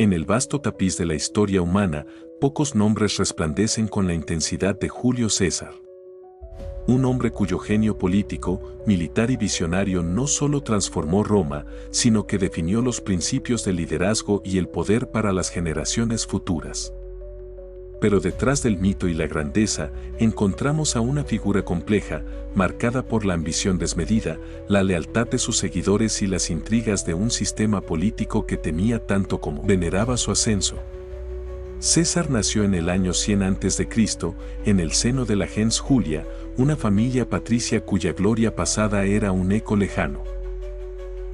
En el vasto tapiz de la historia humana, pocos nombres resplandecen con la intensidad de Julio César. Un hombre cuyo genio político, militar y visionario no solo transformó Roma, sino que definió los principios del liderazgo y el poder para las generaciones futuras. Pero detrás del mito y la grandeza, encontramos a una figura compleja, marcada por la ambición desmedida, la lealtad de sus seguidores y las intrigas de un sistema político que temía tanto como veneraba su ascenso. César nació en el año 100 a.C., en el seno de la gens Julia, una familia patricia cuya gloria pasada era un eco lejano.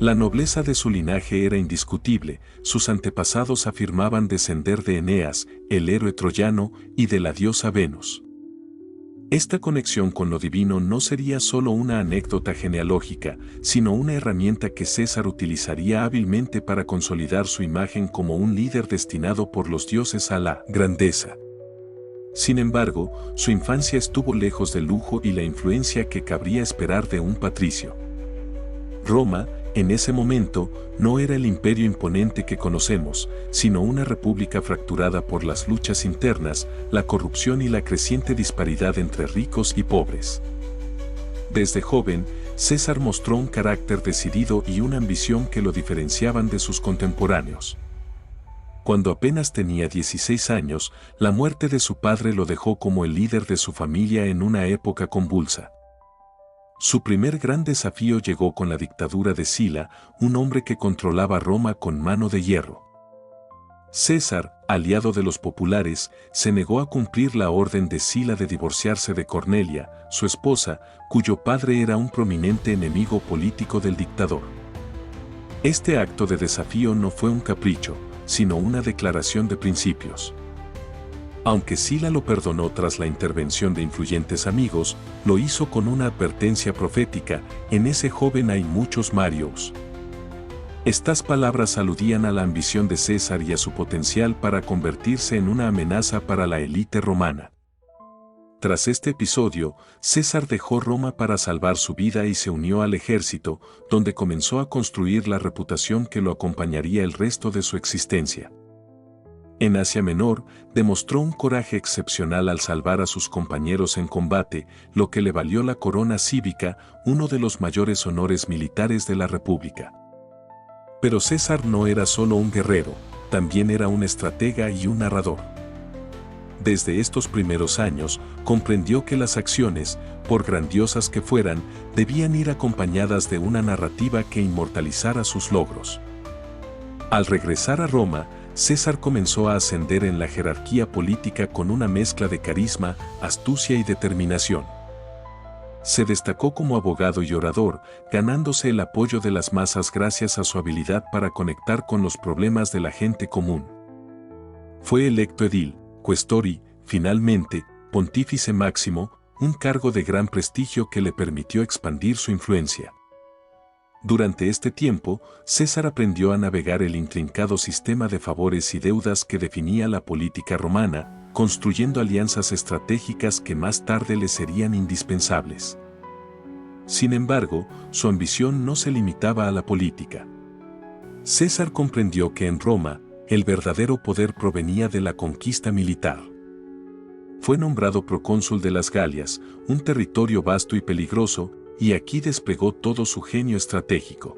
La nobleza de su linaje era indiscutible, sus antepasados afirmaban descender de Eneas, el héroe troyano, y de la diosa Venus. Esta conexión con lo divino no sería solo una anécdota genealógica, sino una herramienta que César utilizaría hábilmente para consolidar su imagen como un líder destinado por los dioses a la grandeza. Sin embargo, su infancia estuvo lejos del lujo y la influencia que cabría esperar de un patricio. Roma, en ese momento, no era el imperio imponente que conocemos, sino una república fracturada por las luchas internas, la corrupción y la creciente disparidad entre ricos y pobres. Desde joven, César mostró un carácter decidido y una ambición que lo diferenciaban de sus contemporáneos. Cuando apenas tenía 16 años, la muerte de su padre lo dejó como el líder de su familia en una época convulsa. Su primer gran desafío llegó con la dictadura de Sila, un hombre que controlaba Roma con mano de hierro. César, aliado de los populares, se negó a cumplir la orden de Sila de divorciarse de Cornelia, su esposa, cuyo padre era un prominente enemigo político del dictador. Este acto de desafío no fue un capricho, sino una declaración de principios. Aunque Sila lo perdonó tras la intervención de influyentes amigos, lo hizo con una advertencia profética: en ese joven hay muchos Marios. Estas palabras aludían a la ambición de César y a su potencial para convertirse en una amenaza para la élite romana. Tras este episodio, César dejó Roma para salvar su vida y se unió al ejército, donde comenzó a construir la reputación que lo acompañaría el resto de su existencia. En Asia Menor, demostró un coraje excepcional al salvar a sus compañeros en combate, lo que le valió la corona cívica, uno de los mayores honores militares de la República. Pero César no era solo un guerrero, también era un estratega y un narrador. Desde estos primeros años, comprendió que las acciones, por grandiosas que fueran, debían ir acompañadas de una narrativa que inmortalizara sus logros. Al regresar a Roma, César comenzó a ascender en la jerarquía política con una mezcla de carisma, astucia y determinación. Se destacó como abogado y orador, ganándose el apoyo de las masas gracias a su habilidad para conectar con los problemas de la gente común. Fue electo edil, cuestor y, finalmente, pontífice máximo, un cargo de gran prestigio que le permitió expandir su influencia. Durante este tiempo, César aprendió a navegar el intrincado sistema de favores y deudas que definía la política romana, construyendo alianzas estratégicas que más tarde le serían indispensables. Sin embargo, su ambición no se limitaba a la política. César comprendió que en Roma, el verdadero poder provenía de la conquista militar. Fue nombrado procónsul de las Galias, un territorio vasto y peligroso, y aquí desplegó todo su genio estratégico.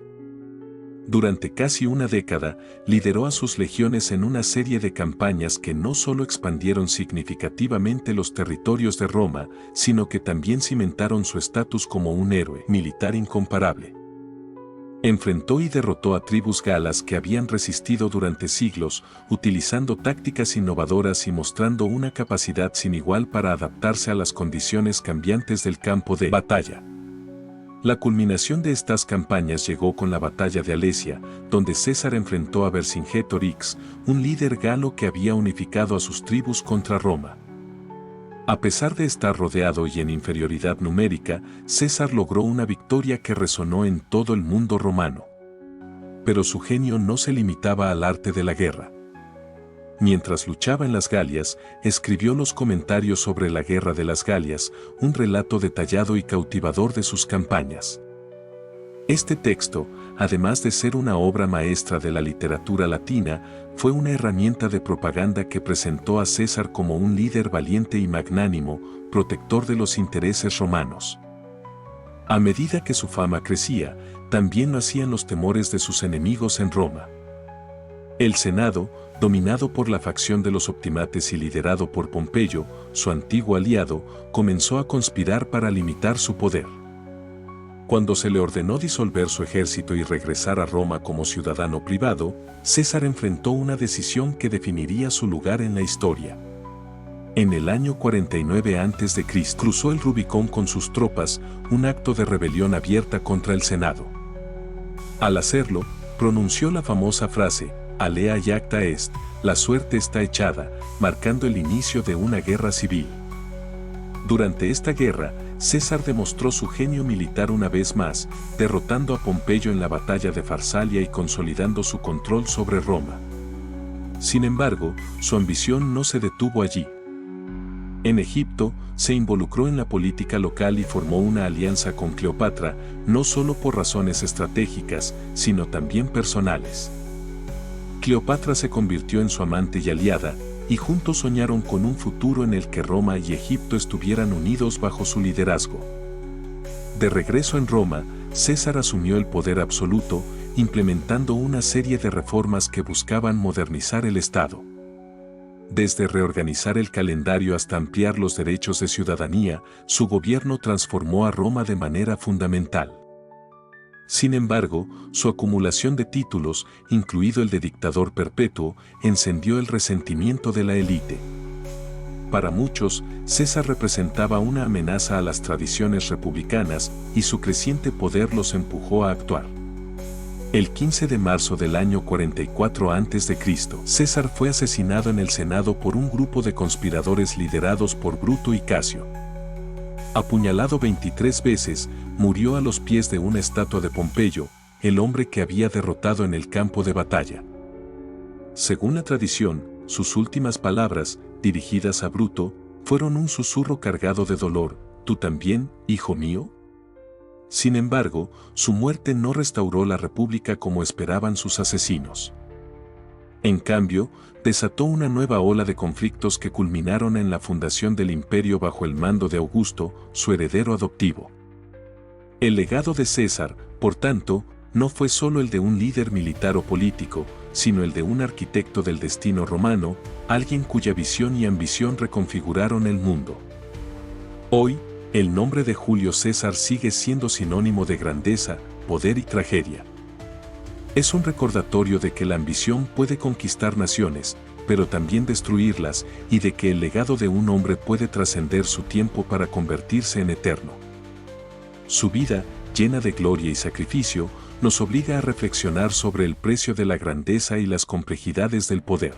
Durante casi una década, lideró a sus legiones en una serie de campañas que no solo expandieron significativamente los territorios de Roma, sino que también cimentaron su estatus como un héroe militar incomparable. Enfrentó y derrotó a tribus galas que habían resistido durante siglos, utilizando tácticas innovadoras y mostrando una capacidad sin igual para adaptarse a las condiciones cambiantes del campo de batalla. La culminación de estas campañas llegó con la batalla de Alesia, donde César enfrentó a Vercingetorix, un líder galo que había unificado a sus tribus contra Roma. A pesar de estar rodeado y en inferioridad numérica, César logró una victoria que resonó en todo el mundo romano. Pero su genio no se limitaba al arte de la guerra. Mientras luchaba en las Galias, escribió los comentarios sobre la Guerra de las Galias, un relato detallado y cautivador de sus campañas. Este texto, además de ser una obra maestra de la literatura latina, fue una herramienta de propaganda que presentó a César como un líder valiente y magnánimo, protector de los intereses romanos. A medida que su fama crecía, también lo hacían los temores de sus enemigos en Roma. El Senado, dominado por la facción de los optimates y liderado por Pompeyo, su antiguo aliado, comenzó a conspirar para limitar su poder. Cuando se le ordenó disolver su ejército y regresar a Roma como ciudadano privado, César enfrentó una decisión que definiría su lugar en la historia. En el año 49 a.C. cruzó el Rubicón con sus tropas, un acto de rebelión abierta contra el Senado. Al hacerlo, pronunció la famosa frase, Alea iacta est, la suerte está echada, marcando el inicio de una guerra civil. Durante esta guerra, César demostró su genio militar una vez más, derrotando a Pompeyo en la batalla de Farsalia y consolidando su control sobre Roma. Sin embargo, su ambición no se detuvo allí. En Egipto, se involucró en la política local y formó una alianza con Cleopatra, no solo por razones estratégicas, sino también personales. Cleopatra se convirtió en su amante y aliada, y juntos soñaron con un futuro en el que Roma y Egipto estuvieran unidos bajo su liderazgo. De regreso en Roma, César asumió el poder absoluto, implementando una serie de reformas que buscaban modernizar el Estado. Desde reorganizar el calendario hasta ampliar los derechos de ciudadanía, su gobierno transformó a Roma de manera fundamental. Sin embargo, su acumulación de títulos, incluido el de dictador perpetuo, encendió el resentimiento de la élite. Para muchos, César representaba una amenaza a las tradiciones republicanas y su creciente poder los empujó a actuar. El 15 de marzo del año 44 a.C., César fue asesinado en el Senado por un grupo de conspiradores liderados por Bruto y Casio. Apuñalado 23 veces, murió a los pies de una estatua de Pompeyo, el hombre que había derrotado en el campo de batalla. Según la tradición, sus últimas palabras, dirigidas a Bruto, fueron un susurro cargado de dolor, ¿tú también, hijo mío? Sin embargo, su muerte no restauró la república como esperaban sus asesinos. En cambio, desató una nueva ola de conflictos que culminaron en la fundación del imperio bajo el mando de Augusto, su heredero adoptivo. El legado de César, por tanto, no fue solo el de un líder militar o político, sino el de un arquitecto del destino romano, alguien cuya visión y ambición reconfiguraron el mundo. Hoy, el nombre de Julio César sigue siendo sinónimo de grandeza, poder y tragedia. Es un recordatorio de que la ambición puede conquistar naciones, pero también destruirlas, y de que el legado de un hombre puede trascender su tiempo para convertirse en eterno. Su vida, llena de gloria y sacrificio, nos obliga a reflexionar sobre el precio de la grandeza y las complejidades del poder.